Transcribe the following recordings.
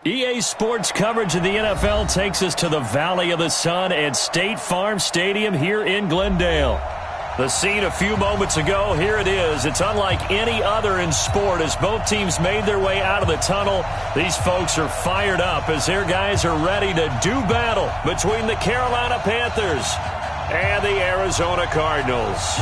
EA Sports coverage of the NFL takes us to the Valley of the Sun at State Farm Stadium here in Glendale. The scene a few moments ago, here it is. It's unlike any other in sport as both teams made their way out of the tunnel. These folks are fired up as their guys are ready to do battle between the Carolina Panthers and the Arizona Cardinals.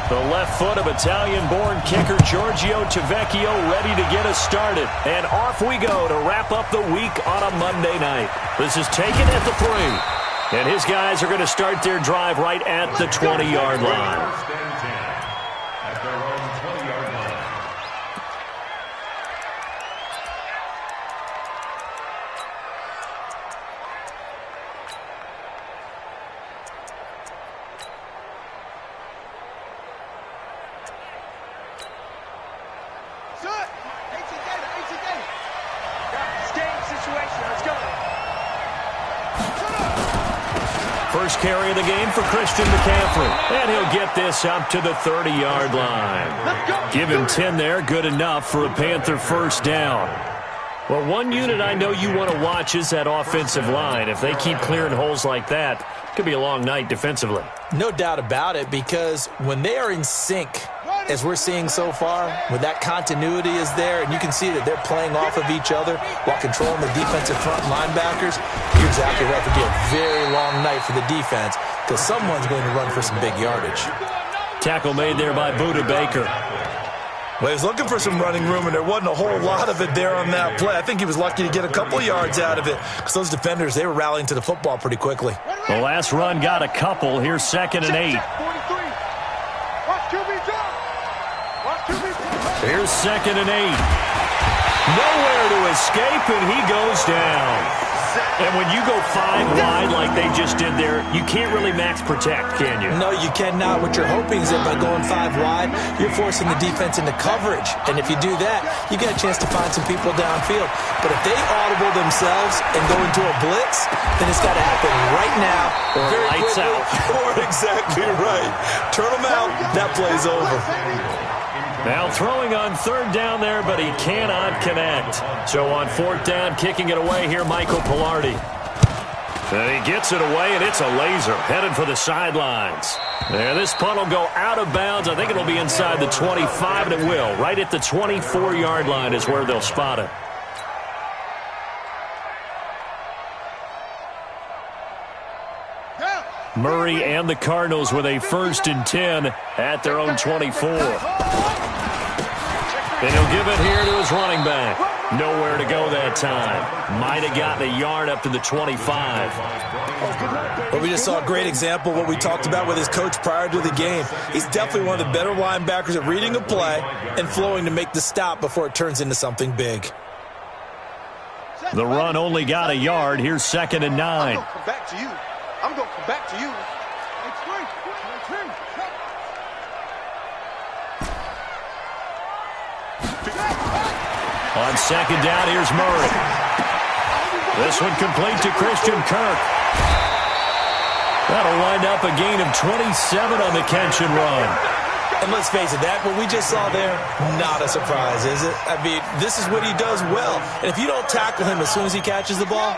The left foot of Italian-born kicker Giorgio Tavecchio ready to get us started. And off we go to wrap up the week on a Monday night. This is taken at the 3. And his guys are going to start their drive right at the 20-yard line. First carry of the game for Christian McCaffrey. And he'll get this up to the 30-yard line. Give him 10 there, good enough for a Panther first down. Well, one unit I know you want to watch is that offensive line. If they keep clearing holes like that, it could be a long night defensively. No doubt about it, because when they are in sync, as we're seeing so far, when that continuity is there, and you can see that they're playing off of each other while controlling the defensive front linebackers, you're exactly right. It could be a very long night for the defense because someone's going to run for some big yardage. Tackle made there by Budda Baker. Well, he was looking for some running room, and there wasn't a whole lot of it there on that play. I think he was lucky to get a couple of yards out of it because those defenders, they were rallying to the football pretty quickly. The last run got a couple. Here's 2nd and 8. Here's 2nd and 8. Nowhere to escape, and he goes down. And when you go 5 wide like they just did there, you can't really max protect, can you? No, you cannot. What you're hoping is that by going 5 wide, you're forcing the defense into coverage. And if you do that, you get a chance to find some people downfield. But if they audible themselves and go into a blitz, then it's got to happen right now. Or lights out. Or exactly right. Turn them out, that play's over. Now throwing on 3rd down there, but he cannot connect. So on 4th down, kicking it away here, Michael Pilardi. And he gets it away, and it's a laser headed for the sidelines. And this punt will go out of bounds. I think it'll be inside the 25, and it will. Right at the 24-yard line is where they'll spot it. Murray and the Cardinals with a 1st and 10 at their own 24. And he'll give it here to his running back. Nowhere to go that time. Might have gotten a yard up to the 25. Well, we just saw a great example of what we talked about with his coach prior to the game. He's definitely one of the better linebackers at reading a play and flowing to make the stop before it turns into something big. The run only got a yard. Here's 2nd and 9. I'm going to come back to you. I'm going to come back to you. On 2nd down, here's Murray. This one complete to Christian Kirk. That'll wind up a gain of 27 on the catch and run. And let's face it, that what we just saw there, not a surprise, is it? I mean, this is what he does well. And if you don't tackle him as soon as he catches the ball,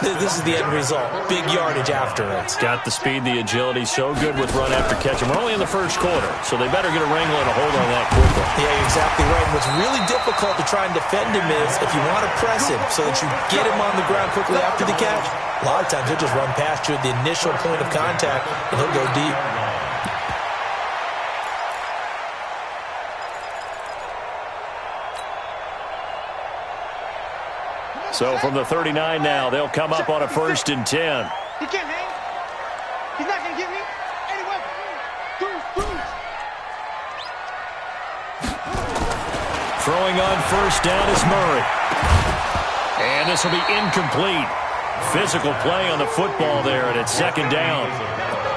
this is the end result. Big yardage after it. Got the speed, the agility, so good with run after catch. And we're only in the 1st quarter, so they better get a wrangle and a hold on that quickly. Yeah, you're exactly right. And what's really difficult to try and defend him is if you want to press him so that you get him on the ground quickly after the catch, a lot of times he'll just run past you at the initial point of contact, and he'll go deep. So from the 39 now, they'll come up on a 1st and 10. He can't hang. He's not going to get me. Anyway, Throwing on 1st down is Murray. And this will be incomplete. Physical play on the football there, and it's 2nd down.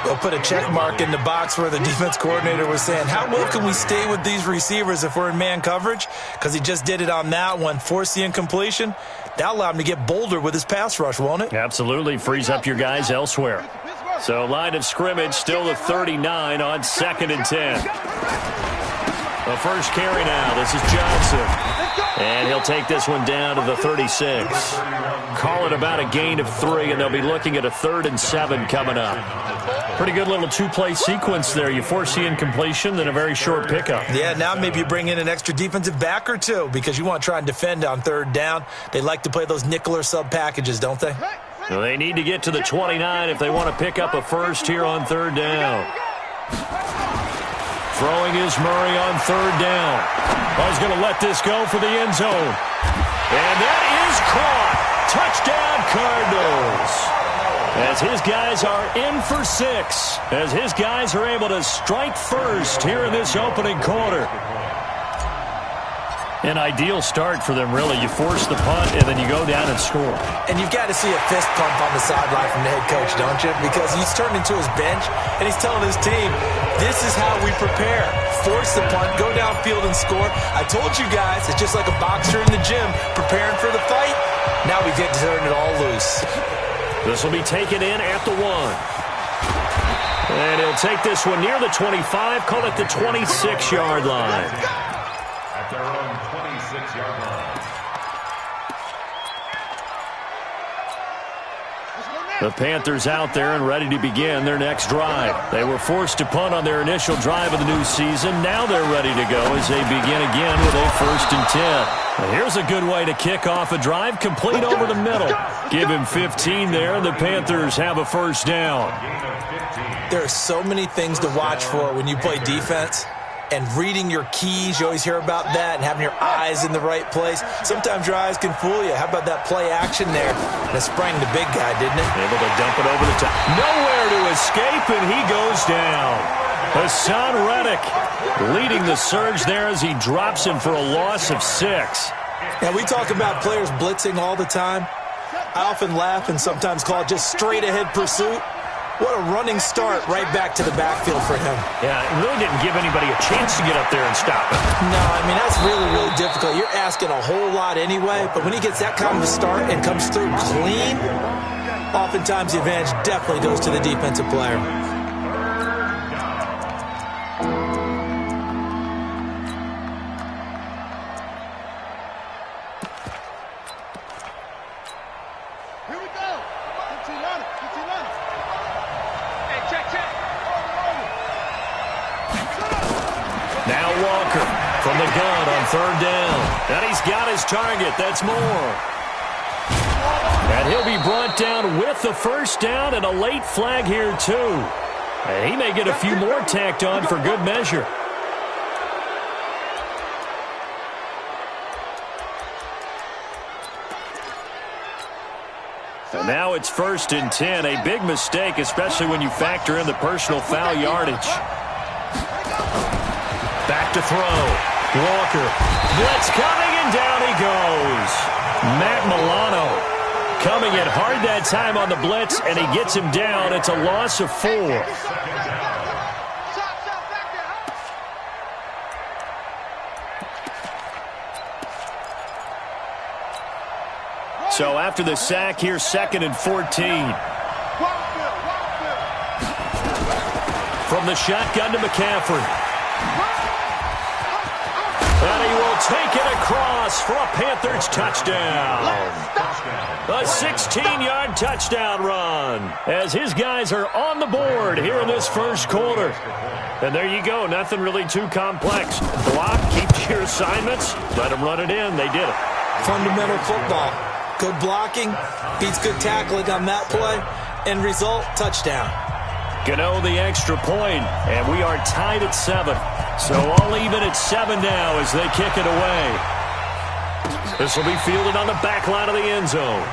They'll put a check mark in the box where the defense coordinator was saying, how well can we stay with these receivers if we're in man coverage? Because he just did it on that one, forced the incompletion. That allowed him to get bolder with his pass rush, won't it? Absolutely. Frees up your guys elsewhere. So line of scrimmage still the 39 on 2nd and 10. The first carry now. This is Johnson. And he'll take this one down to the 36. Call it about a gain of 3, and they'll be looking at a 3rd and 7 coming up. Pretty good little two-play sequence there. You force the incompletion, then a very short pickup. Yeah, now maybe you bring in an extra defensive back or two because you want to try and defend on 3rd down. They like to play those nickel or sub packages, don't they? Well, they need to get to the 29 if they want to pick up a first here on 3rd down. Throwing is Murray on 3rd down. He's going to let this go for the end zone. And that is caught. Touchdown, Cardinals. As his guys are in for 6. As his guys are able to strike first here in this opening quarter. An ideal start for them, really. You force the punt, and then you go down and score. And you've got to see a fist pump on the sideline from the head coach, don't you? Because he's turned into his bench, and he's telling his team, this is how we prepare. Force the punt, go downfield and score. I told you guys, it's just like a boxer in the gym preparing for the fight. Now we get to turn it all loose. This will be taken in at the 1. And he'll take this one near the 25, call it the 26-yard line. At their own 26-yard line. The Panthers out there and ready to begin their next drive. They were forced to punt on their initial drive of the new season. Now they're ready to go as they begin again with a 1st and 10. Well, here's a good way to kick off a drive, complete over the middle. Give him 15 there, and the Panthers have a 1st down. There are so many things to watch for when you play defense. And reading your keys, you always hear about that, and having your eyes in the right place. Sometimes your eyes can fool you. How about that play action there? That sprang the big guy, didn't it? Able to dump it over the top. Nowhere to escape, and he goes down. Hassan Reddick leading the surge there as he drops him for a loss of 6. Now, we talk about players blitzing all the time. I often laugh and sometimes call it just straight-ahead pursuit. What a running start right back to the backfield for him. Yeah, it really didn't give anybody a chance to get up there and stop him. No, I mean, that's really, really difficult. You're asking a whole lot anyway, but when he gets that kind of a start and comes through clean, oftentimes the advantage definitely goes to the defensive player. And he's got his target. That's more. And he'll be brought down with the 1st down and a late flag here, too. And he may get a few more tacked on for good measure. And now it's 1st and 10. A big mistake, especially when you factor in the personal foul yardage. Back to throw. Walker, blitz coming, and down he goes. Matt Milano coming in hard that time on the blitz, and he gets him down. It's a loss of 4. So after the sack, here's 2nd and 14. From the shotgun to McCaffrey. And he will take it across for a Panthers touchdown. A 16-yard touchdown run as his guys are on the board here in this 1st quarter. And there you go. Nothing really too complex. Block, keep your assignments, let them run it in. They did it. Fundamental football. Good blocking, beats good tackling on that play. End result, touchdown. Gano the extra point, and we are tied at 7. So all even at 7 now as they kick it away. This will be fielded on the back line of the end zone.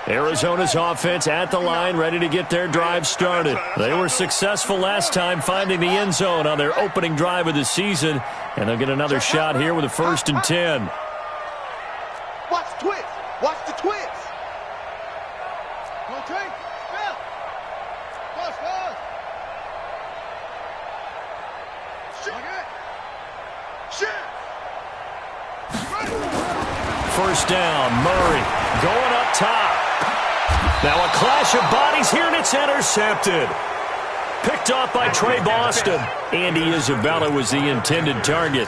Arizona's offense at the line, ready to get their drive started. They were successful last time finding the end zone on their opening drive of the season, and they'll get another shot here with a 1st and 10. Watch the twist. Watch the twist. Okay. Spell. Fast, fast. Shoot. Shoot. 1st down, Murray going up top. Now a clash of bodies here, and it's intercepted. Picked off by Trey Boston. Andy Isabella was the intended target.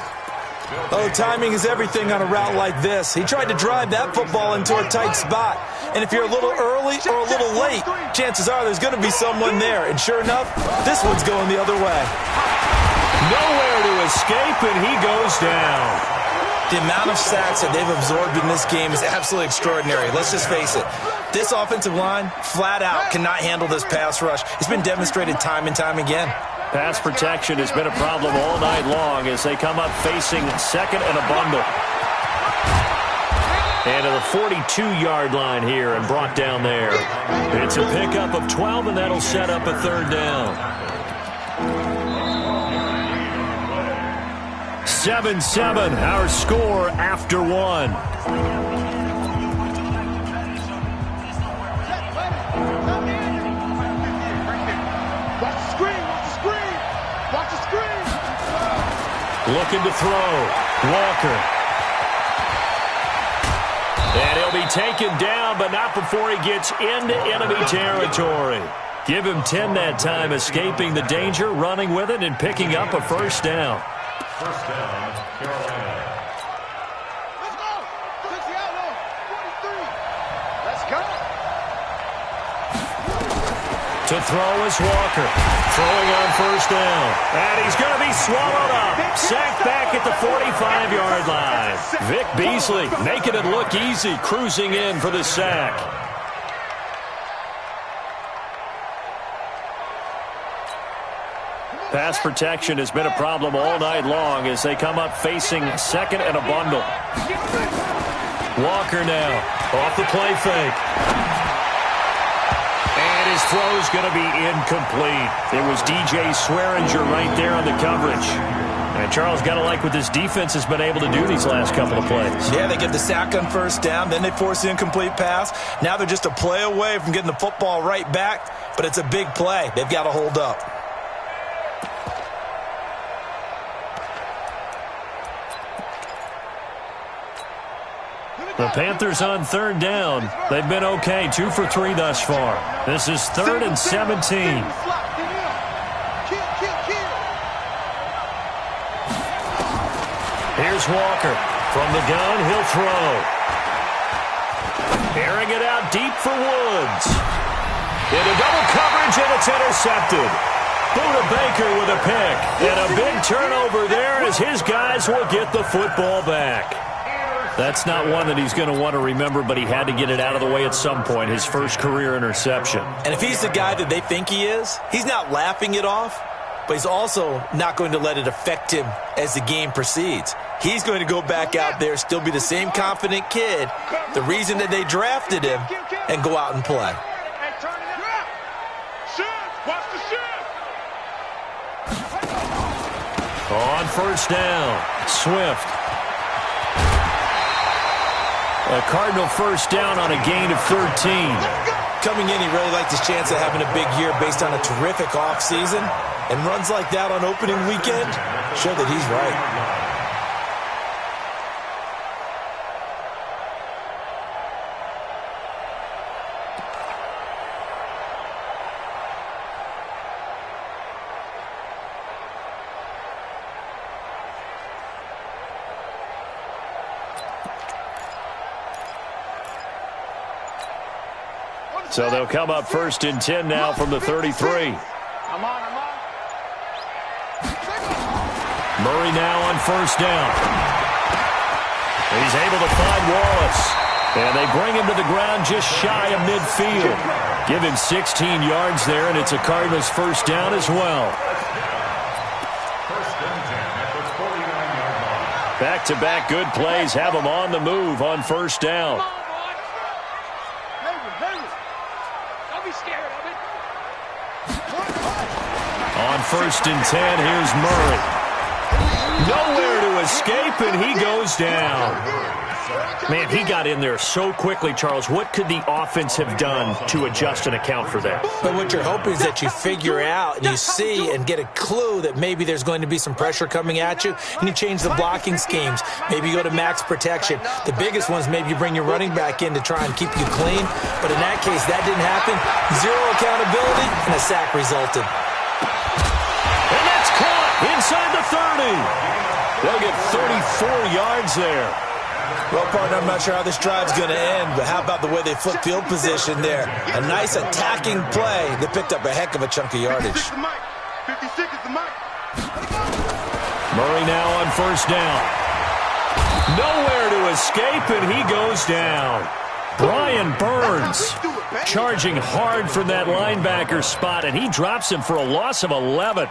Oh, timing is everything on a route like this. He tried to drive that football into a tight spot. And if you're a little early or a little late, chances are there's going to be someone there. And sure enough, this one's going the other way. Nowhere to escape, and he goes down. The amount of sacks that they've absorbed in this game is absolutely extraordinary. Let's just face it. This offensive line, flat out, cannot handle this pass rush. It's been demonstrated time and time again. Pass protection has been a problem all night long as they come up facing second and a bundle. And to the 42-yard line here and brought down there. It's a pickup of 12, and that'll set up a third down. 7-7, our score after one. Looking to throw. Walker. And he'll be taken down, but not before he gets into enemy territory. Give him 10 that time, escaping the danger, running with it, and picking up a first down. First down, Carolina. Let's go. 60 out, 43. Let's go. To throw is Walker. Throwing on first down. And he's going to be swallowed up. Sacked back at the 45-yard line. Vic Beasley making it look easy, cruising in for the sack. Pass protection has been a problem all night long as they come up facing second and a bundle. Walker now off the play fake. And his throw's going to be incomplete. It was DJ Swearinger right there on the coverage. And Charles, got to like what this defense has been able to do these last couple of plays. Yeah, they get the sack on first down, then they force the incomplete pass. Now they're just a play away from getting the football right back, but it's a big play. They've got to hold up. The Panthers on third down. They've been okay, 2 for 3 thus far. This is 3rd and 17. Here's Walker. From the gun, he'll throw. Airing it out deep for Woods. Into double coverage, and it's intercepted. Buda Baker with a pick. And a big turnover there as his guys will get the football back. That's not one that he's going to want to remember, but he had to get it out of the way at some point, his first career interception. And if he's the guy that they think he is, he's not laughing it off, but he's also not going to let it affect him as the game proceeds. He's going to go back out there, still be the same confident kid, the reason that they drafted him, and go out and play. On first down, Swift. A Cardinal first down on a gain of 13. Coming in, he really liked his chance of having a big year based on a terrific offseason. And runs like that on opening weekend show that he's right. So they'll come up 1st and 10 now from the 33. Murray now on first down. He's able to find Wallace. And they bring him to the ground just shy of midfield. Give him 16 yards there, and it's a Cardinals first down as well. Back-to-back good plays have them on the move on first down. On 1st and 10, here's Murray. Nowhere to escape, and he goes down. Man, he got in there so quickly, Charles. What could the offense have done to adjust and account for that? But what you're hoping is that you figure out and you see and get a clue that maybe there's going to be some pressure coming at you, and you change the blocking schemes. Maybe you go to max protection. The biggest one's maybe you bring your running back in to try and keep you clean. But in that case, that didn't happen. Zero accountability, and a sack resulted. And that's caught inside the 30. They'll get 34 yards there. Well, partner, I'm not sure how this drive's going to end, but how about the way they flip field position there? A nice attacking play. They picked up a heck of a chunk of yardage. 56 is the mic. Murray now on first down. Nowhere to escape, and he goes down. Brian Burns charging hard from that linebacker spot, and he drops him for a loss of 11.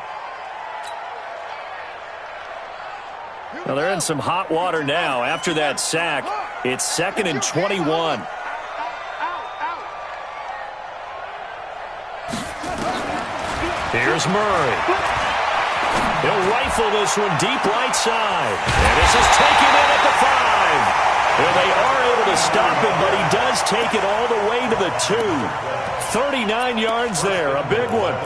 Well, they're in some hot water now. After that sack, it's 2nd and 21. Here's Murray. He'll rifle this one deep right side. And this is taken in at the 5. Well, they are able to stop him, but he does take it all the way to the 2. 39 yards there, a big one.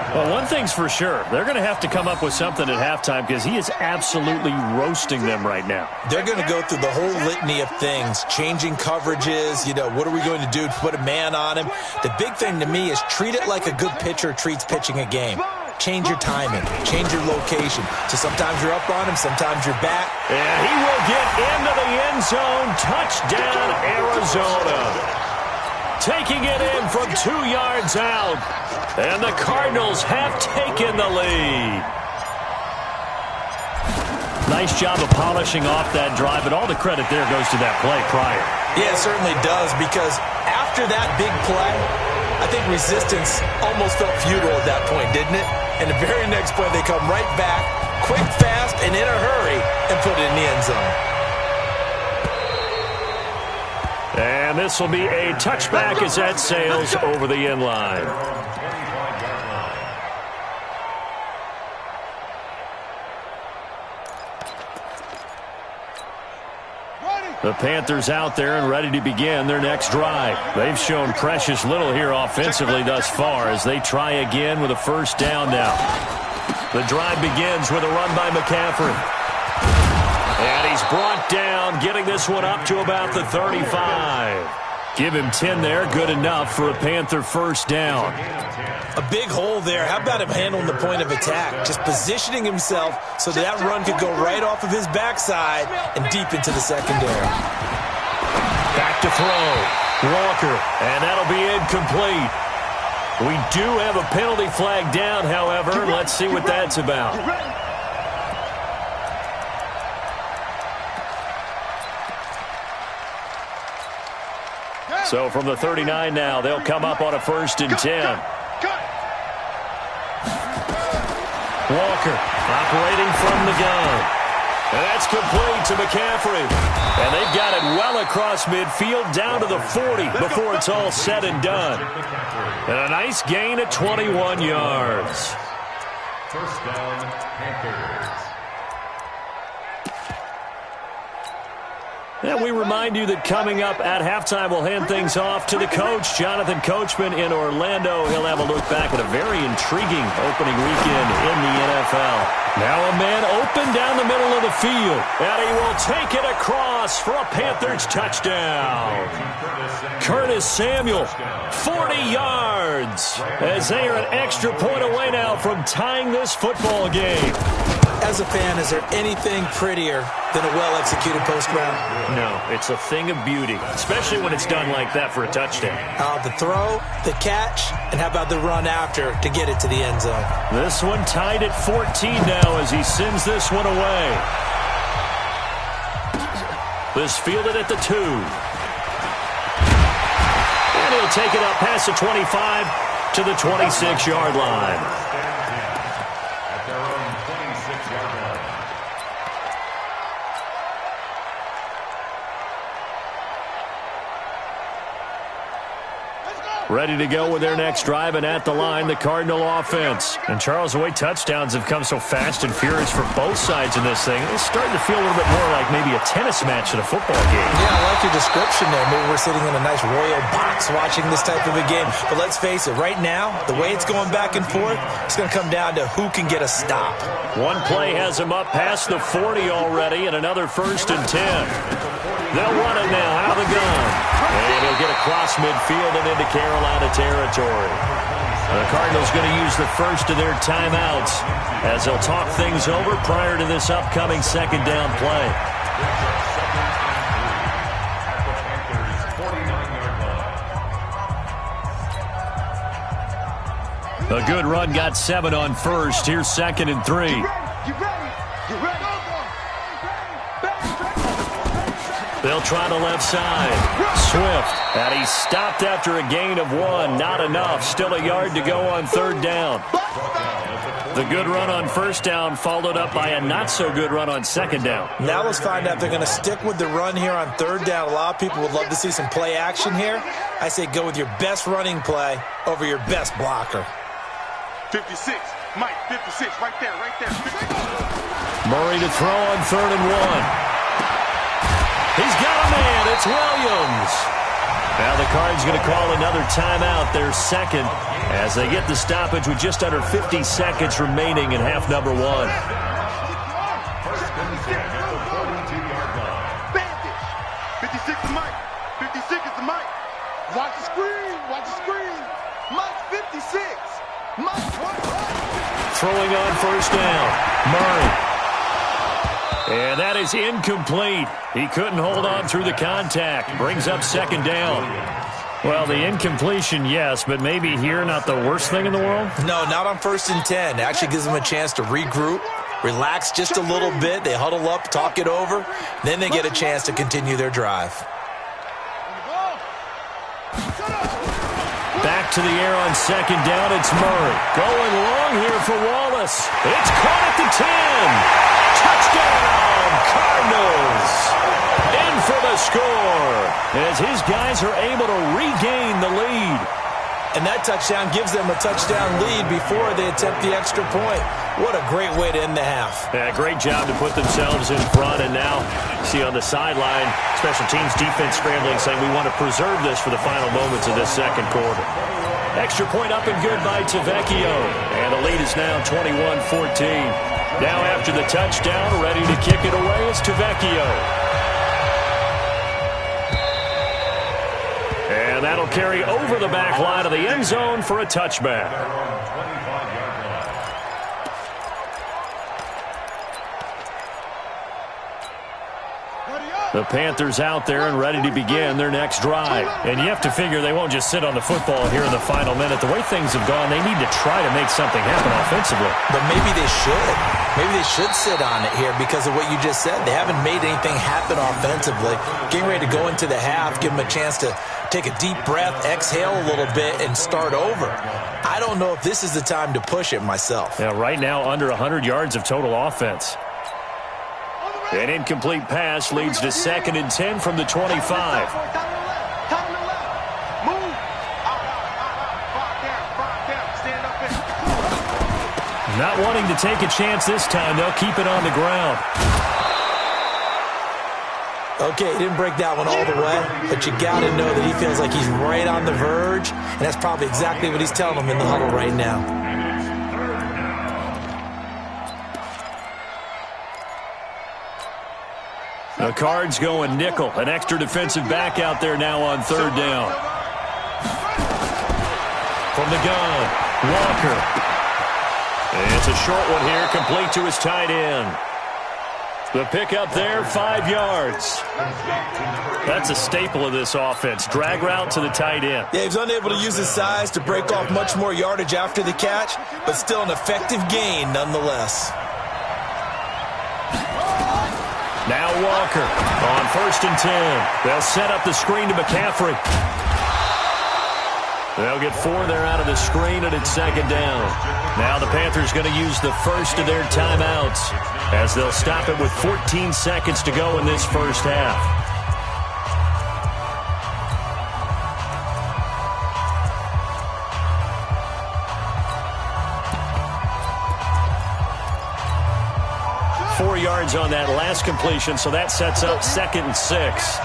Well, one thing's for sure. They're going to have to come up with something at halftime because he is absolutely roasting them right now. They're going to go through the whole litany of things, changing coverages, what are we going to do to put a man on him? The big thing to me is treat it like a good pitcher treats pitching a game. Change your timing, change your location. So sometimes you're up on him, sometimes you're back. And he will get into the end zone. Touchdown, Arizona. Taking it in from 2 yards out. And the Cardinals have taken the lead. Nice job of polishing off that drive, but all the credit there goes to that play prior. Yeah, it certainly does, because after that big play, I think resistance almost felt futile at that point, didn't it? And the very next play, they come right back, quick, fast, and in a hurry, and put it in the end zone. And this will be a touchback as that sails over the end line. The Panthers out there and ready to begin their next drive. They've shown precious little here offensively thus far as they try again with a first down now. The drive begins with a run by McCaffrey. And he's brought down, getting this one up to about the 35. Give him 10 there, good enough for a Panther first down. A big hole there. How about him handling the point of attack? Just positioning himself so that run could go right off of his backside and deep into the secondary. Back to throw. Walker, and that'll be incomplete. We do have a penalty flag down, however. Let's see what that's about. So from the 39 now, they'll come up on a 1st and 10. Walker operating from the gun. And that's complete to McCaffrey. And they've got it well across midfield down to the 40 before it's all said and done. And a nice gain at 21 yards. First down, Panthers. And we remind you that coming up at halftime, we'll hand things off to the coach, Jonathan Coachman in Orlando. He'll have a look back at a very intriguing opening weekend in the NFL. Now a man open down the middle of the field, and he will take it across for a Panthers touchdown. Curtis Samuel, 40 yards, as they are an extra point away now from tying this football game. As a fan, is there anything prettier than a well-executed post route? No, it's a thing of beauty, especially when it's done like that for a touchdown. The throw, the catch, and how about the run after to get it to the end zone? This one tied at 14 now as he sends this one away. This fielded at the 2. And he'll take it up past the 25 to the 26-yard line. ready to go with their next drive, and at the line, the Cardinal offense. And Charles, the way touchdowns have come so fast and furious for both sides in this thing, it's starting to feel a little bit more like maybe a tennis match at a football game. Yeah, I like your description there. Maybe we're sitting in a nice royal box watching this type of a game. But let's face it, right now, the way it's going back and forth, it's going to come down to who can get a stop. One play has him up past the 40 already, and another 1st and 10. They'll run it now out of the gun. And he'll get across midfield and into Carolina territory. The Cardinals going to use the first of their timeouts as they'll talk things over prior to this upcoming second down play. A good run got 7 on first. Here's 2nd and 3. They'll try the left side. Swift, and he's stopped after a gain of 1. Not enough. Still a yard to go on 3rd down. The good run on 1st down followed up by a not-so-good run on 2nd down. Now let's find out if they're going to stick with the run here on 3rd down. A lot of people would love to see some play action here. I say go with your best running play over your best blocker. 56. Mike, 56. Right there, right there. 56. Murray to throw on 3rd and 1. He's got a man. It's Williams. Now the Cards going to call another timeout, their second, as they get the stoppage with just under 50 seconds remaining in half number 1. First and 10 at the 42-yard line. Bandage. 56 is Mike. 56 is the Mike. Watch the screen. Watch the screen. Mike 56. Mike. Throwing on 1st down. Murray. And that is incomplete. He couldn't hold on through the contact. Brings up 2nd down. Well, the incompletion, yes, but maybe here not the worst thing in the world? No, not on 1st and 10. It actually gives them a chance to regroup, relax just a little bit. They huddle up, talk it over. Then they get a chance to continue their drive. Back to the air on 2nd down. It's Murray. Going long here for Wallace. It's caught at the 10. Touchdown, Cardinals. In for the score as his guys are able to regain the lead. And that touchdown gives them a touchdown lead before they attempt the extra point. What a great way to end the half. Yeah, great job to put themselves in front. And now, see on the sideline, special teams defense scrambling, saying we want to preserve this for the final moments of this second quarter. Extra point up and good by Tavecchio. And the lead is now 21-14. Now after the touchdown, ready to kick it away is Tavecchio. And that'll carry over the back line of the end zone for a touchback. The Panthers out there and ready to begin their next drive. And you have to figure they won't just sit on the football here in the final minute. The way things have gone, they need to try to make something happen offensively. But maybe they should. Maybe they should sit on it here because of what you just said. They haven't made anything happen offensively. Getting ready to go into the half, give them a chance to take a deep breath, exhale a little bit, and start over. I don't know if this is the time to push it myself. Yeah, right now under 100 yards of total offense. An incomplete pass leads to 2nd and 10 from the 25. Not wanting to take a chance this time. They'll keep it on the ground. Okay, he didn't break that one all the way, but you got to know that he feels like he's right on the verge, and that's probably exactly what he's telling them in the huddle right now. The Cards going nickel. An extra defensive back out there now on 3rd down. From the gun, Walker. It's a short one here, complete to his tight end. The pickup there, 5 yards. That's a staple of this offense. Drag route to the tight end. Yeah, he was unable to use his size to break off much more yardage after the catch, but still an effective gain nonetheless. Now Walker on 1st and 10. They'll set up the screen to McCaffrey. They'll get 4 there out of the screen, and it's 2nd down. Now the Panthers going to use the first of their timeouts as they'll stop it with 14 seconds to go in this first half. yards on that last completion, so that sets up 2nd and 6.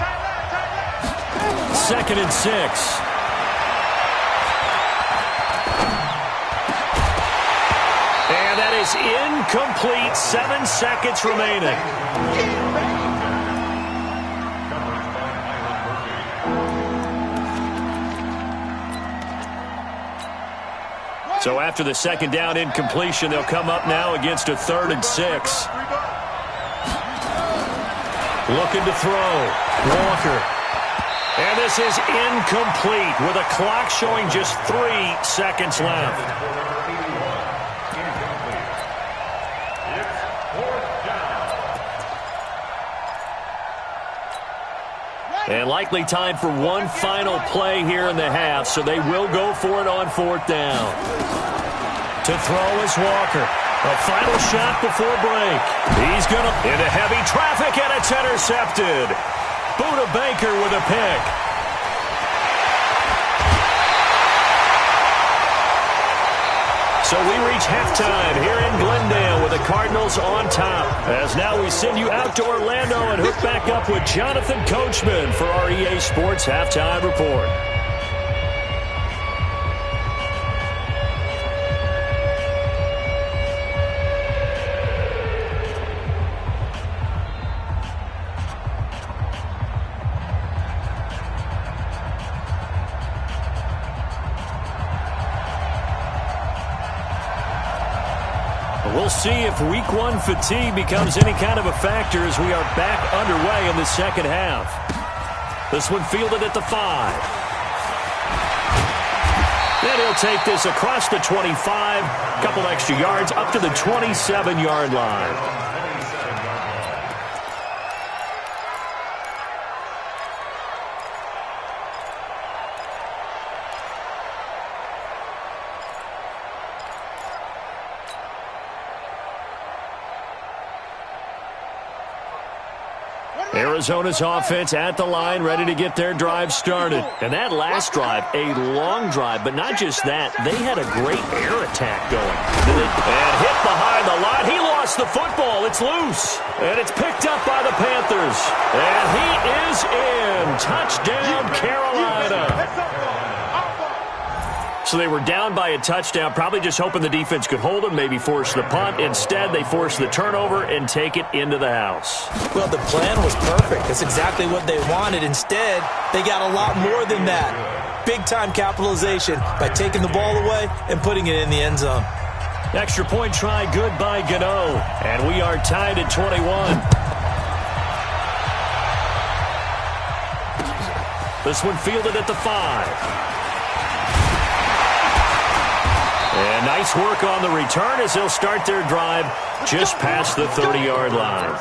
2nd and 6. And that is incomplete. 7 seconds remaining. So after the 2nd down incompletion, they'll come up now against a 3rd and 6. Looking to throw. Walker. And this is incomplete with a clock showing just 3 seconds left. And likely time for one final play here in the half, so they will go for it on 4th down. To throw is Walker. A final shot before break. He's going to into heavy traffic, and it's intercepted. Buda Baker with a pick. So we reach halftime here in Glendale with the Cardinals on top. As now we send you out to Orlando and hook back up with Jonathan Coachman for our EA Sports Halftime Report. We'll see if Week 1 fatigue becomes any kind of a factor as we are back underway in the 2nd half. This one fielded at the 5. Then he'll take this across the 25, a couple extra yards up to the 27-yard line. Arizona's offense at the line, ready to get their drive started. And that last drive, a long drive, but not just that. They had a great air attack going. And hit behind the line. He lost the football. It's loose. And it's picked up by the Panthers. And he is in. Touchdown, Carolina. So they were down by a touchdown, probably just hoping the defense could hold them, maybe force the punt. Instead, they force the turnover and take it into the house. Well, the plan was perfect. That's exactly what they wanted. Instead, they got a lot more than that. Big-time capitalization by taking the ball away and putting it in the end zone. Extra point try, good by Gano. And we are tied at 21. This one fielded at the 5. And nice work on the return as they'll start their drive just past the 30-yard line.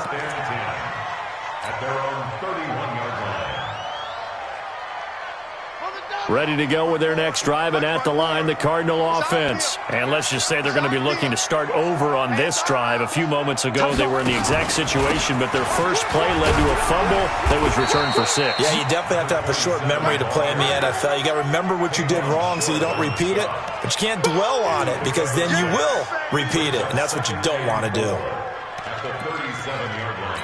At their own 31-yard line. Ready to go with their next drive, and at the line, the Cardinal offense. And let's just say they're going to be looking to start over on this drive. A few moments ago, they were in the exact situation, but their first play led to a fumble that was returned for 6. Yeah, you definitely have to have a short memory to play in the NFL. You got to remember what you did wrong so you don't repeat it, but you can't dwell on it because then you will repeat it, and that's what you don't want to do. At the 37-yard line.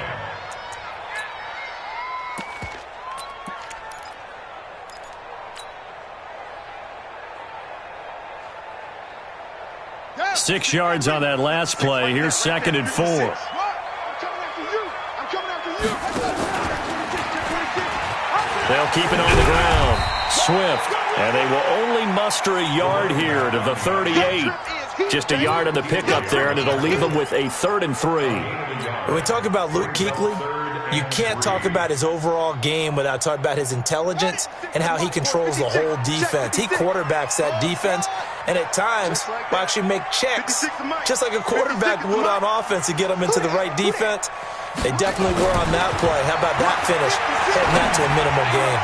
6 yards on that last play. Here's 2nd and 4. They'll keep it on the ground. Swift. And they will only muster a yard here to the 38. Just a yard on the pickup there, and it'll leave them with a 3rd and 3. When we talk about Luke Kuechly, you can't talk about his overall game without talking about his intelligence and how he controls the whole defense. He quarterbacks that defense, and at times will actually make checks, just like a quarterback would on offense to get them into the right defense. They definitely were on that play. How about that finish? Heading that to a minimal gain.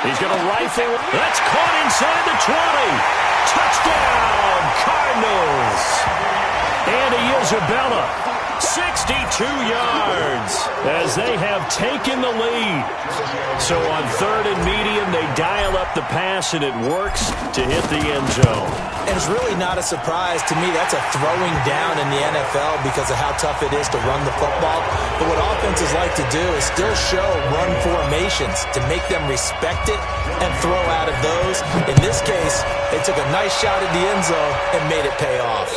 He's going to rifle. That's caught inside the 20. Touchdown, Cardinals. Andy Isabella 62 yards as they have taken the lead. So on 3rd and medium, they dial up the pass, and it works to hit the end zone. And it's really not a surprise to me. That's a throwing down in the NFL because of how tough it is to run the football. But what offenses like to do is still show run formations to make them respect it and throw out of those. In this case, they took a nice shot at the end zone and made it pay off.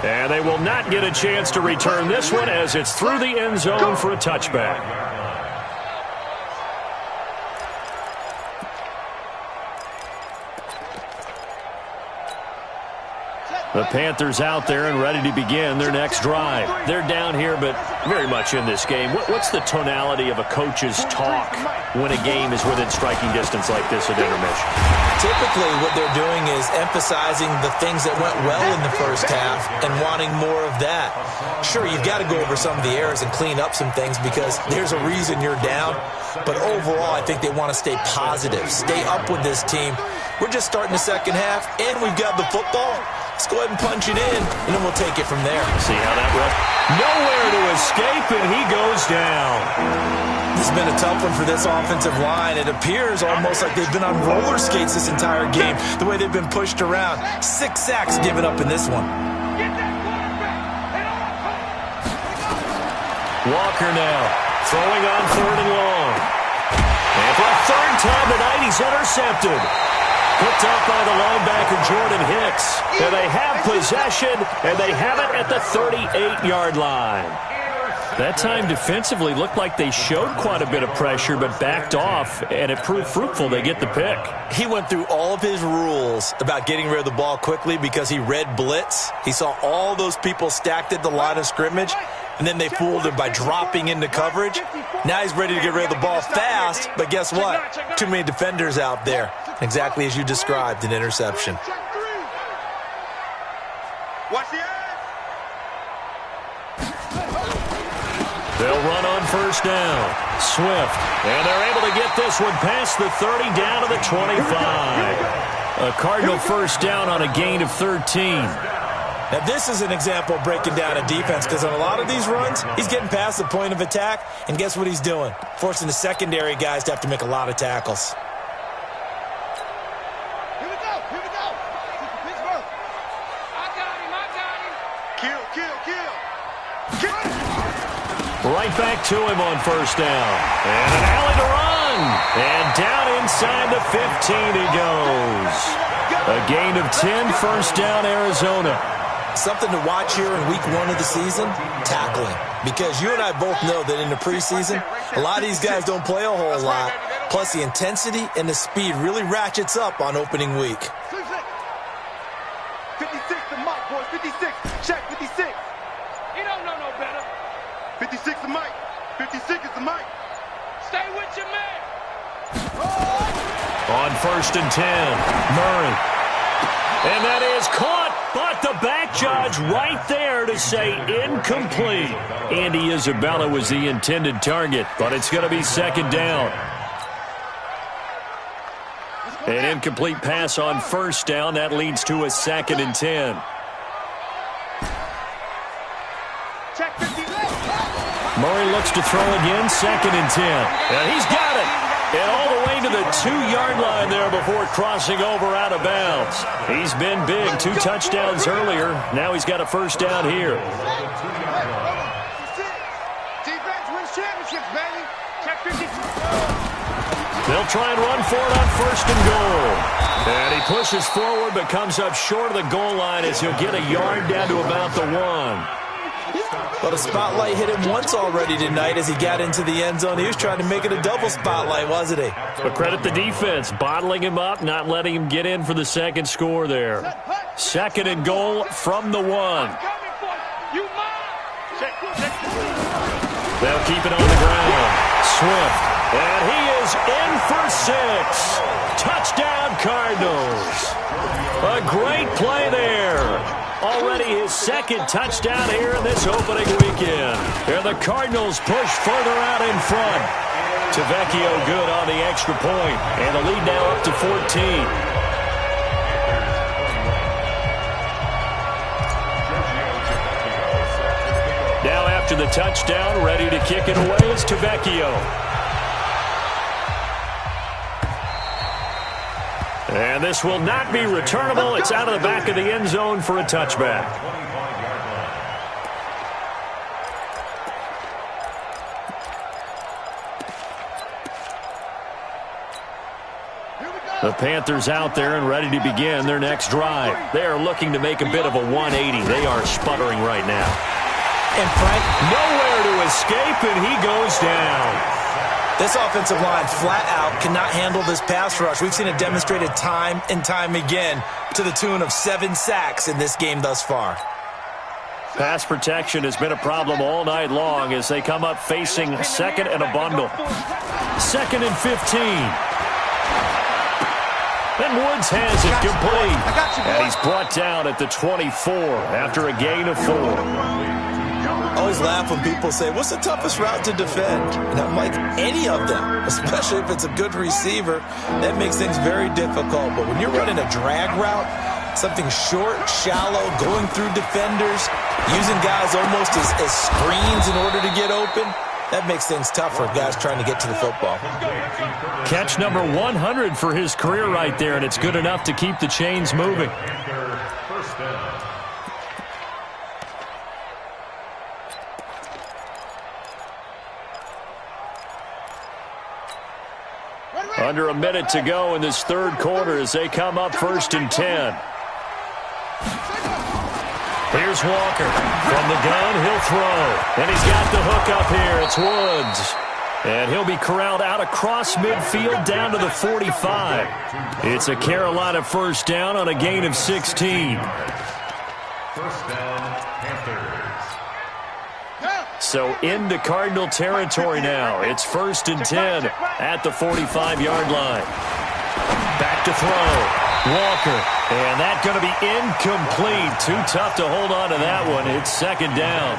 And they will not get a chance to return this one as it's through the end zone for a touchback. The Panthers out there and ready to begin their next drive. They're down here, but very much in this game. What's the tonality of a coach's talk when a game is within striking distance like this at intermission? Typically, what they're doing is emphasizing the things that went well in the first half and wanting more of that. Sure, you've got to go over some of the errors and clean up some things because there's a reason you're down. But overall, I think they want to stay positive, stay up with this team. We're just starting the second half, and we've got the football. Let's go ahead and punch it in, and then we'll take it from there. See how that rush? Nowhere to escape, and he goes down. This has been a tough one for this offensive line. It appears almost like they've been on roller skates this entire game, the way they've been pushed around. 6 sacks given up in this one. Walker now, throwing on 3rd and long. And for a 3rd time tonight, he's intercepted. Picked up by the linebacker, Jordan Hicks. And they have possession, and they have it at the 38-yard line. That time defensively looked like they showed quite a bit of pressure, but backed off, and it proved fruitful. They get the pick. He went through all of his rules about getting rid of the ball quickly because he read blitz. He saw all those people stacked at the line of scrimmage, and then they fooled him by dropping into coverage. Now he's ready to get rid of the ball fast, but guess what? Too many defenders out there. Exactly as you described, an interception. Watch the edge. They'll run on 1st down. Swift. And they're able to get this one past the 30 down to the 25. A Cardinal 1st down on a gain of 13. Now, this is an example of breaking down a defense because on a lot of these runs, he's getting past the point of attack, and guess what he's doing? Forcing the secondary guys to have to make a lot of tackles. Here we go. Pittsburgh. I got him. Kill. Right back to him on 1st down. And an alley to run. And down inside the 15 he goes. A gain of 10, 1st down, Arizona. Something to watch here in week 1 of the season, tackling. Because you and I both know that in the preseason, a lot of these guys don't play a whole lot. Plus, the intensity and the speed really ratchets up on opening week. 56 to Mike, boys. 56. Check 56. He don't know no better. 56 to Mike. 56 is the Mike. Stay with your man. On 1st and 10, Murray. And that is caught, but the back judge right there to say incomplete. Andy Isabella was the intended target, but it's going to be 2nd down. An incomplete pass on 1st down. That leads to a 2nd and 10. Murray looks to throw again, 2nd and 10. And he's got it. And all the way to the 2-yard line there before crossing over out of bounds. He's been big, 2 touchdowns earlier. Now he's got a 1st down here. Defense wins championships, baby. Check 52. They'll try and run for it on 1st and goal. And he pushes forward but comes up short of the goal line as he'll get a yard down to about the 1. Well, the spotlight hit him once already tonight as he got into the end zone. He was trying to make it a double spotlight, wasn't he? But credit the defense, bottling him up, not letting him get in for the 2nd score there. 2nd and goal from the 1. They'll keep it on the ground. Swift. And he is in for 6. Touchdown, Cardinals. A great play there. Already his 2nd touchdown here in this opening weekend. And the Cardinals push further out in front. Tavecchio good on the extra point. And the lead now up to 14. to the touchdown. Ready to kick it away is Tavecchio. And this will not be returnable. It's out of the back of the end zone for a touchback. The Panthers out there and ready to begin their next drive. They are looking to make a bit of a 180. They are sputtering right now. And Frank, nowhere to escape, and he goes down. This offensive line flat out cannot handle this pass rush. We've seen it demonstrated time and time again to the tune of 7 sacks in this game thus far. Pass protection has been a problem all night long as they come up facing second and a bundle. 2nd and 15. And Woods has it complete. And he's brought down at the 24 after a gain of 4. I always laugh when people say, what's the toughest route to defend? And I'm like, any of them, especially if it's a good receiver. That makes things very difficult. But when you're running a drag route, something short, shallow, going through defenders, using guys almost as screens in order to get open, that makes things tough for guys trying to get to the football. Catch number 100 for his career right there, and it's good enough to keep the chains moving. Under a minute to go in this third quarter as they come up 1st and 10. Here's Walker. From the gun, he'll throw. And he's got the hook up here. It's Woods. And he'll be corralled out across midfield down to the 45. It's a Carolina first down on a gain of 16. First down, Panthers. So into Cardinal territory now. It's 1st and 10 at the 45-yard line. Back to throw. Walker, and that's going to be incomplete. Too tough to hold on to that one. It's 2nd down.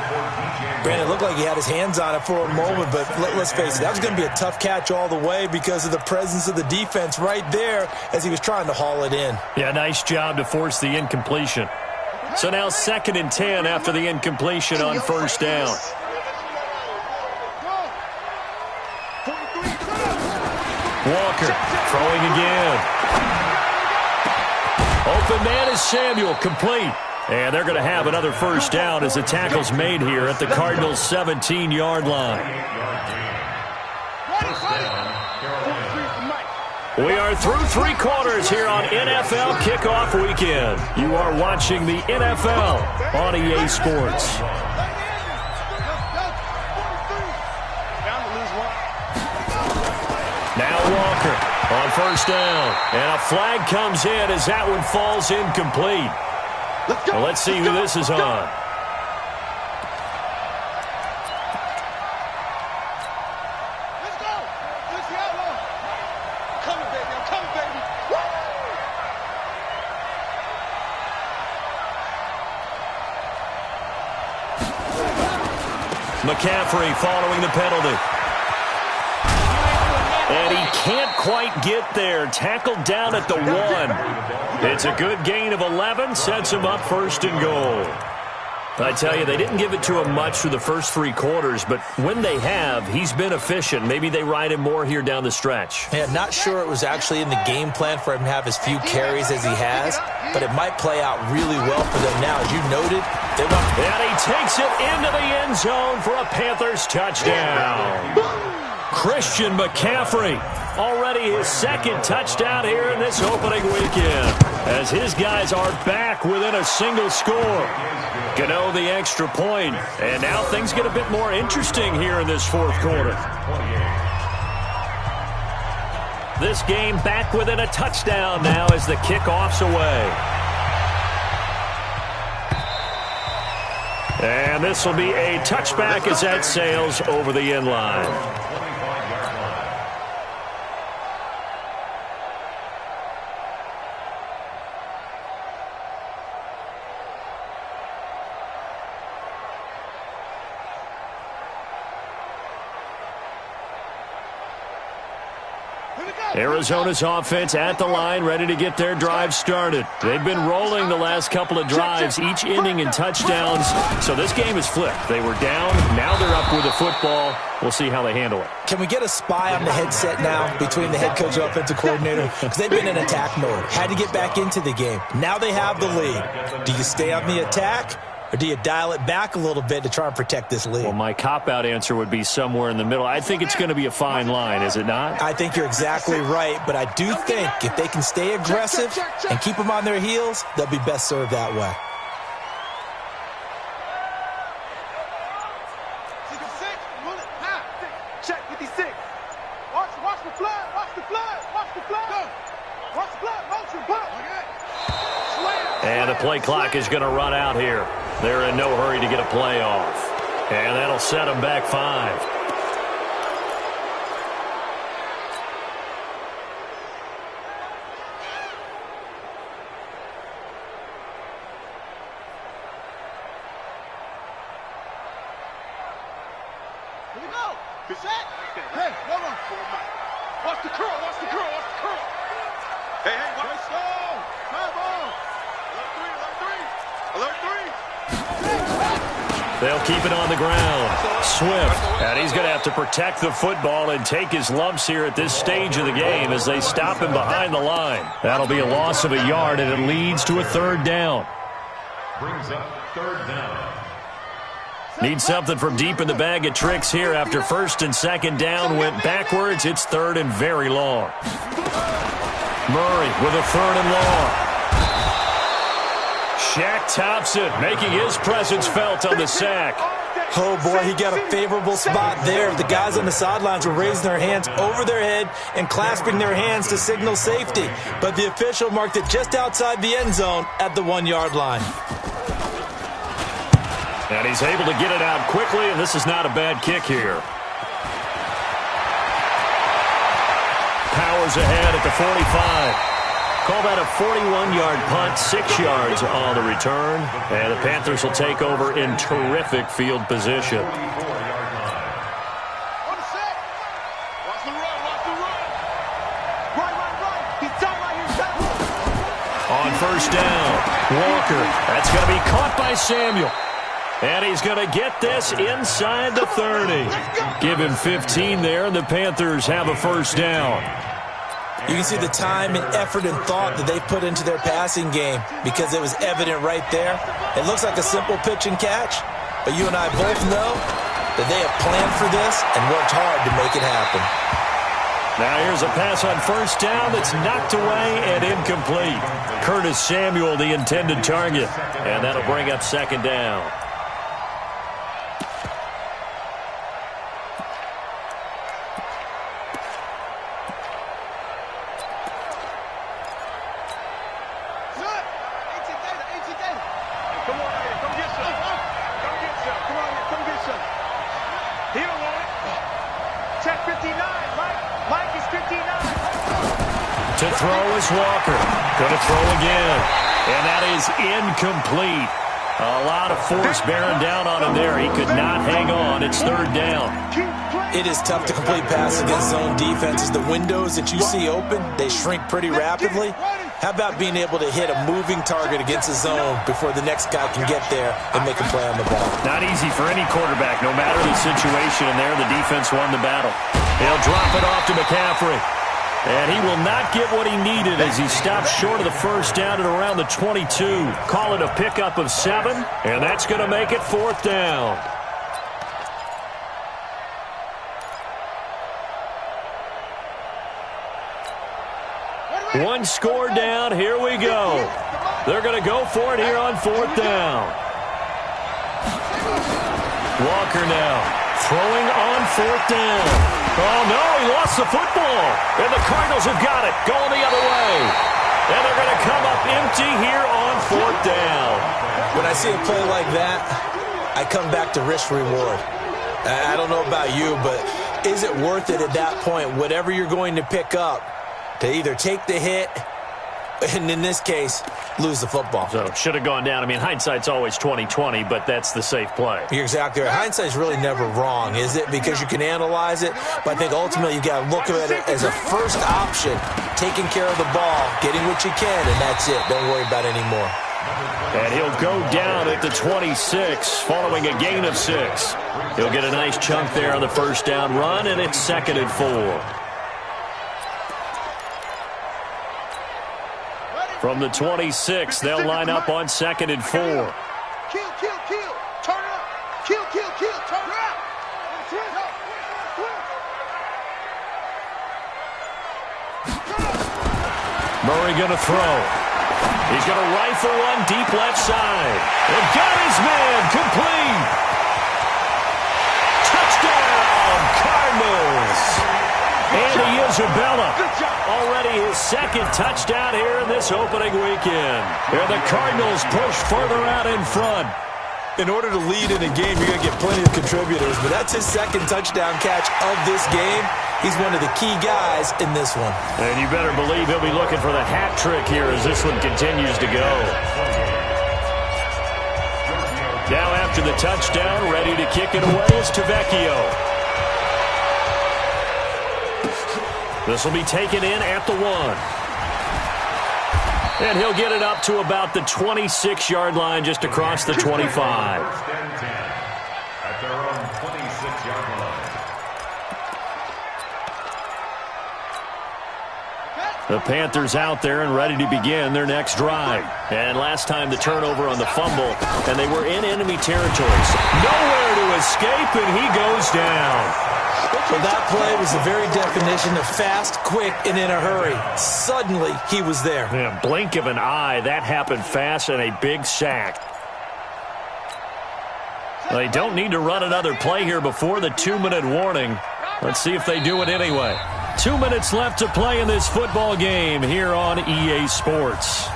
Brandon, it looked like he had his hands on it for a moment, but let's face it, that was going to be a tough catch all the way because of the presence of the defense right there as he was trying to haul it in. Yeah, nice job to force the incompletion. So now 2nd and 10 after the incompletion on 1st down. Walker throwing again. Open man is Samuel, complete. And they're going to have another first down as the tackle's made here at the Cardinals' 17-yard line. We are through 3 quarters here on NFL Kickoff Weekend. You are watching the NFL on EA Sports. Now Walker on 1st down. And a flag comes in as that one falls incomplete. Well, let's see who this is on. Let's go. Let's the outlaw. I'm coming, baby. I'm coming, baby. Woo! McCaffrey following the penalty. And he can't quite get there. Tackled down at the 1. It's a good gain of 11. Sets him up 1st and goal. I tell you, they didn't give it to him much through the first 3 quarters, but when they have, he's been efficient. Maybe they ride him more here down the stretch. Yeah, not sure it was actually in the game plan for him to have as few carries as he has, but it might play out really well for them now. As you noted, they want... And he takes it into the end zone for a Panthers touchdown. Christian McCaffrey, already his 2nd touchdown here in this opening weekend, as his guys are back within a single score. Gano the extra point, and now things get a bit more interesting here in this 4th quarter. This game back within a touchdown now as the kickoff's away. And this will be a touchback as that sails over the end line. Here we go. Arizona's offense at the line, ready to get their drive started. They've been rolling the last couple of drives, each inning in touchdowns. So this game is flipped. They were down. Now they're up with the football. We'll see how they handle it. Can we get a spy on the headset now between the head coach and offensive coordinator? Because they've been in attack mode. Had to get back into the game. Now they have the lead. Do you stay on the attack? Or do you dial it back a little bit to try and protect this lead? Well, my cop-out answer would be somewhere in the middle. I think it's going to be a fine line, is it not? I think you're exactly right, but I do think if they can stay aggressive and keep them on their heels, they'll be best served that way. Check 56. Watch the flood. Watch the flood. Watch the flood. Watch the flood. Motion. Blood. And the play clock is going to run out here. They're in no hurry to get a play off. And that'll set them back 5. Here we go. Set. Hey, hold on. Watch the curl. Watch the curl. Watch the curl. Hey, watch the curl. Come on. Alert 3. They'll keep it on the ground. Swift. And he's going to have to protect the football and take his lumps here at this stage of the game as they stop him behind the line. That'll be a loss of a yard, and it leads to a 3rd down. Brings up 3rd down. Need something from deep in the bag of tricks here after 1st and 2nd down went backwards. It's 3rd and very long. Murray with a 3rd and long. Shaq Thompson making his presence felt on the sack. Oh, boy, he got a favorable spot there. The guys on the sidelines were raising their hands over their head and clasping their hands to signal safety. But the official marked it just outside the end zone at the 1-yard line. And he's able to get it out quickly, and this is not a bad kick here. Powers ahead at the 45. Call that a 41-yard punt, 6 yards on the return. And the Panthers will take over in terrific field position. On 1st down, Walker. That's going to be caught by Samuel. And he's going to get this inside the 30. Give him 15 there, and the Panthers have a 1st down. You can see the time and effort and thought that they put into their passing game because it was evident right there. It looks like a simple pitch and catch, but you and I both know that they have planned for this and worked hard to make it happen. Now here's a pass on 1st down that's knocked away and incomplete. Curtis Samuel, the intended target, and that'll bring up 2nd down. To throw is Walker. Going to throw again. And that is incomplete. A lot of force bearing down on him there. He could not hang on. It's 3rd down. It is tough to complete passes against zone defenses. The windows that you see open, they shrink pretty rapidly. How about being able to hit a moving target against a zone before the next guy can get there and make a play on the ball? Not easy for any quarterback, no matter the situation. And there, the defense won the battle. He'll drop it off to McCaffrey. And he will not get what he needed as he stops short of the 1st down at around the 22. Call it a pickup of 7, and that's going to make it 4th down. One score down. Here we go. They're going to go for it here on 4th down. Walker now throwing on 4th down. Oh, no, he lost the football. And the Cardinals have got it, going the other way. And they're going to come up empty here on 4th down. When I see a play like that, I come back to risk-reward. I don't know about you, but is it worth it at that point, whatever you're going to pick up, to either take the hit And in this case, lose the football. So should have gone down. I mean, hindsight's always 20/20, but that's the safe play. You're exactly right. Hindsight's really never wrong, is it? Because you can analyze it, but I think ultimately you got to look at it as a first option, taking care of the ball, getting what you can, and that's it. Don't worry about it anymore. And he'll go down at the 26 following a gain of 6. He'll get a nice chunk there on the first down run, and it's 2nd and 4. From the 26, they'll line up on 2nd and 4. Kill, kill, kill. Turn it up. Kill, kill, kill. Turn it up. Murray going to throw. He's going to rifle one deep left side. And got his man complete. Touchdown, Cardinals. Andy Isabella, already his 2nd touchdown here in this opening weekend. And the Cardinals push further out in front. In order to lead in a game, you're going to get plenty of contributors, but that's his 2nd touchdown catch of this game. He's one of the key guys in this one. And you better believe he'll be looking for the hat trick here as this one continues to go. Now after the touchdown, ready to kick it away is Tavecchio. This will be taken in at the 1. And he'll get it up to about the 26-yard line just across the 25. At their own 26-yard line. The Panthers out there and ready to begin their next drive. And last time the turnover on the fumble, and they were in enemy territories. Nowhere to escape, and he goes down. Well, that play was the very definition of fast, quick, and in a hurry. Suddenly, he was there. Yeah, blink of an eye, that happened fast, and a big sack. They don't need to run another play here before the 2-minute warning. Let's see if they do it anyway. 2 minutes left to play in this football game here on EA Sports.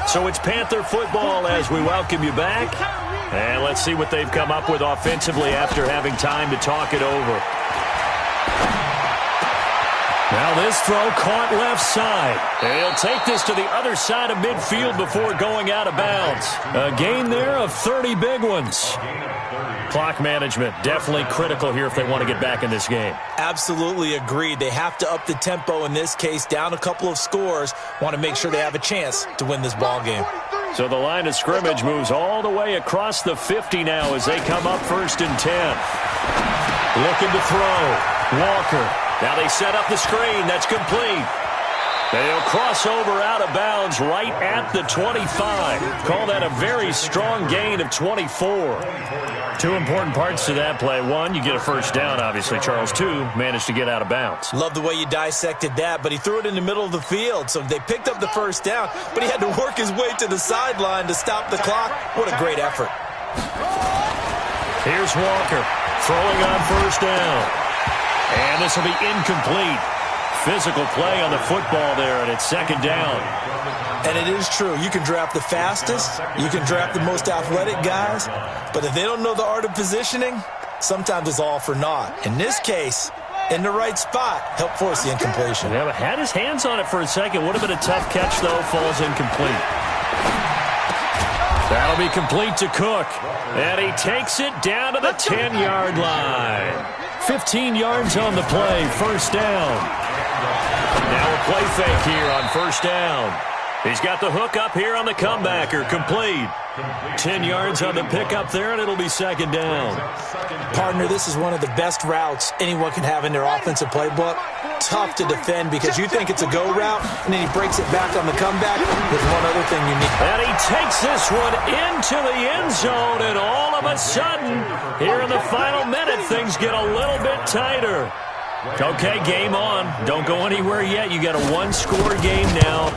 So it's Panther football as we welcome you back. And let's see what they've come up with offensively after having time to talk it over. Now this throw caught left side. And he'll take this to the other side of midfield before going out of bounds. A gain there of 30 big ones. Clock management definitely critical here if they want to get back in this game. Absolutely agreed. They have to up the tempo in this case, down a couple of scores. Want to make sure they have a chance to win this ball game. So the line of scrimmage moves all the way across the 50 now as they come up 1st and 10. Looking to throw. Walker. Now they set up the screen. That's complete. They'll cross over out of bounds right at the 25. Call that a very strong gain of 24. 2 important parts to that play. 1, you get a first down, obviously. Charles, 2, managed to get out of bounds. Love the way you dissected that, but he threw it in the middle of the field. So they picked up the first down, but he had to work his way to the sideline to stop the clock. What a great effort. Here's Walker throwing on first down. And this will be incomplete. Physical play on the football there, and it's 2nd down. And it is true. You can draft the fastest. You can draft the most athletic guys. But if they don't know the art of positioning, sometimes it's all for naught. In this case, in the right spot, helped force the incompletion. Yeah, but had his hands on it for a second. Would have been a tough catch, though. Falls incomplete. That'll be complete to Cook. And he takes it down to the 10-yard line. 15 yards on the play. First down. Now a play fake here on first down. He's got the hook up here on the comebacker. Complete. 10 yards on the pickup there, and it'll be 2nd down. Partner, this is one of the best routes anyone can have in their offensive playbook. Tough to defend because you think it's a go route, and then he breaks it back on the comeback. There's one other thing you need. And he takes this one into the end zone, and all of a sudden, here in the final minute, things get a little bit tighter. Okay, game on. Don't go anywhere yet. You got a 1-score game now.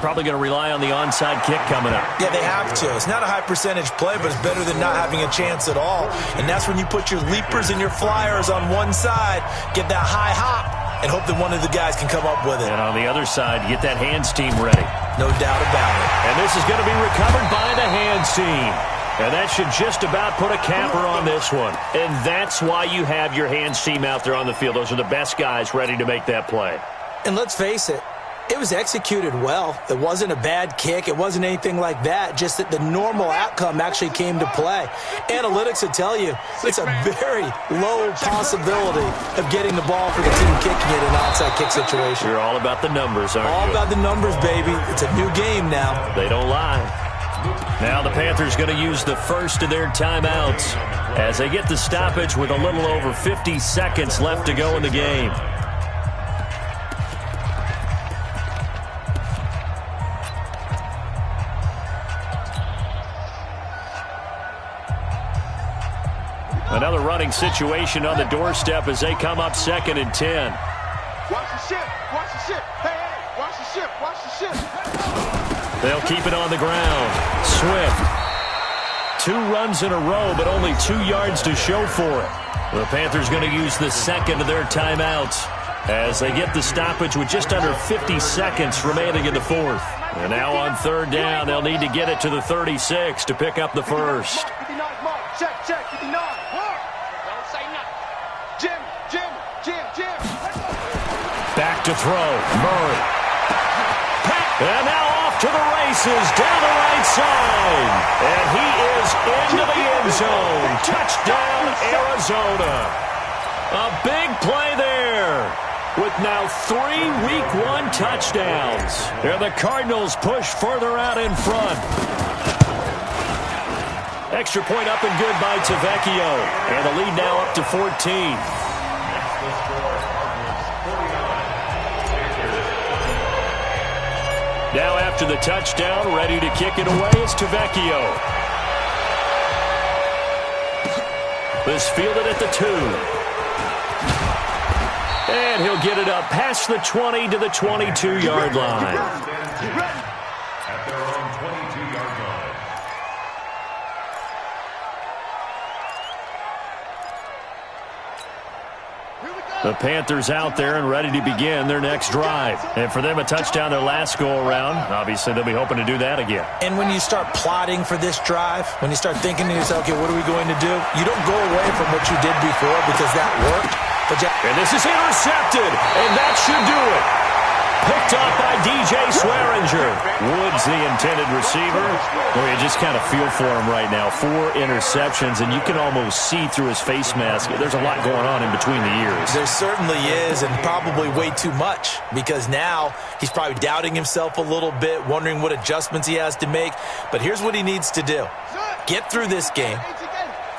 Probably going to rely on the onside kick coming up. Yeah, they have to. It's not a high percentage play, but it's better than not having a chance at all. And that's when you put your leapers and your flyers on one side, get that high hop, and hope that one of the guys can come up with it. And on the other side, get that hands team ready. No doubt about it. And this is going to be recovered by the hands team. And that should just about put a capper on this one. And that's why you have your hands team out there on the field. Those are the best guys ready to make that play. And let's face it, it was executed well. It wasn't a bad kick. It wasn't anything like that. Just that the normal outcome actually came to play. Analytics will tell you it's a very low possibility of getting the ball for the team kicking it in an onside kick situation. You're all about the numbers, aren't you? All about the numbers, baby. It's a new game now. They don't lie. Now the Panthers going to use the first of their timeouts as they get the stoppage with a little over 50 seconds left to go in the game. Another running situation on the doorstep as they come up 2nd and 10. Watch the ship. Watch the ship. Hey, hey, watch the ship. Watch the ship. They'll keep it on the ground. Swift. 2 runs in a row, but only 2 yards to show for it. The Panthers going to use the second of their timeouts as they get the stoppage with just under 50 seconds remaining in the fourth. And now on 3rd down, they'll need to get it to the 36 to pick up the first. Check, check, 59. Don't say nothing. Jim. Back to throw. Murray. And now off to the races down the right side. And he is into the end zone. Touchdown, Arizona. A big play there with now 3 Week 1 touchdowns. And the Cardinals push further out in front. Extra point up and good by Tavecchio. And the lead now up to 14. Now after the touchdown, ready to kick it away is Tavecchio. This fielded at the 2. And he'll get it up past the 20 to the 22-yard line. At their own 22-yard line. The Panthers out there and ready to begin their next drive. And for them, a touchdown their last go-around. Obviously, they'll be hoping to do that again. And when you start plotting for this drive, when you start thinking to yourself, okay, what are we going to do? You don't go away from what you did before because that worked. And this is intercepted, and that should do it. Picked up by DJ Swearinger. Woods, the intended receiver. Well, you just kind of feel for him right now. 4 interceptions, and you can almost see through his face mask. There's a lot going on in between the ears. There certainly is, and probably way too much, because now he's probably doubting himself a little bit, wondering what adjustments he has to make. But here's what he needs to do. Get through this game,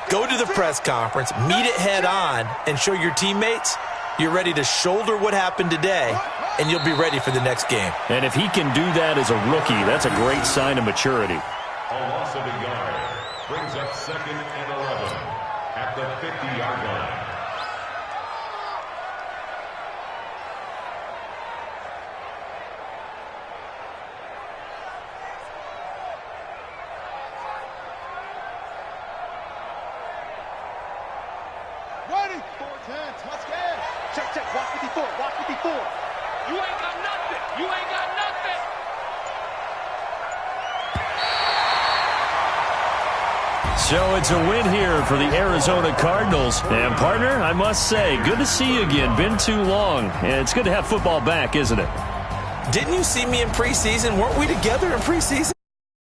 go to the press conference, meet it head on, and show your teammates you're ready to shoulder what happened today, and you'll be ready for the next game. And if he can do that as a rookie, that's a great sign of maturity. A loss of a yard brings up 2nd and 11 at the 50-yard line. Ready. 4-10. Touchdown. Check. Watch 54. Watch 54. You ain't got nothing. You ain't got nothing. So it's a win here for the Arizona Cardinals. And, partner, I must say, good to see you again. Been too long. And it's good to have football back, isn't it? Didn't you see me in preseason? Weren't we together in preseason?